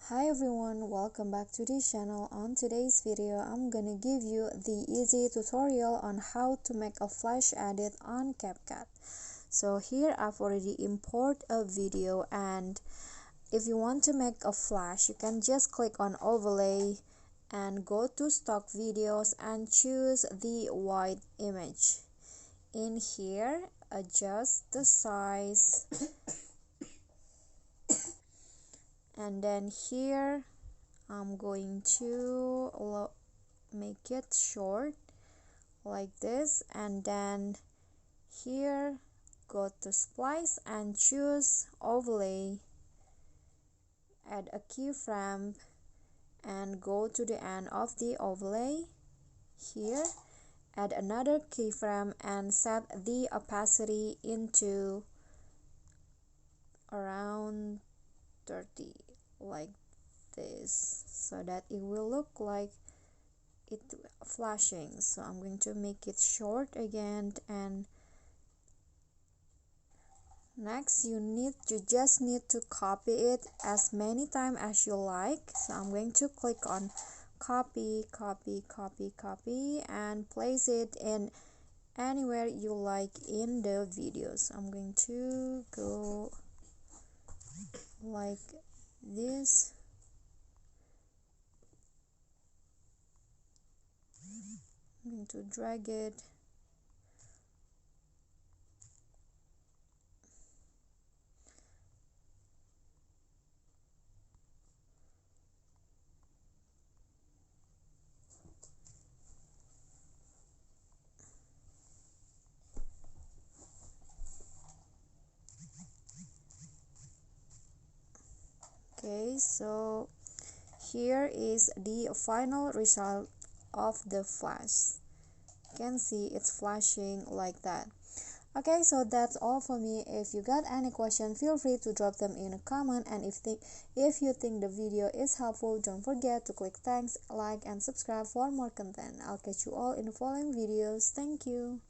Hi everyone, welcome back to this channel. On today's video, I'm gonna give you the easy tutorial on how to make a flash edit on Capcut. So here I've already imported a video, and if you want to make a flash, you can just click on overlay and go to stock videos and choose the white image. In here, adjust the size. And then here I'm going to make it short like this, and then here go to splice and choose overlay, add a keyframe and go to the end of the overlay. Here add another keyframe and set the opacity into around 30 like this, so that it will look like it flashing. So I'm going to make it short again, and next you just need to copy it as many times as you like. So I'm going to click on copy and place it in anywhere you like in the videos. I'm going to go like this. I'm going to drag it. Okay, so here is the final result of the flash. You can see it's flashing like that. Okay, so that's all for me. If you got any question, feel free to drop them in a comment, and if you think the video is helpful, don't forget to click thanks, like and subscribe for more content. I'll catch you all in the following videos. Thank you.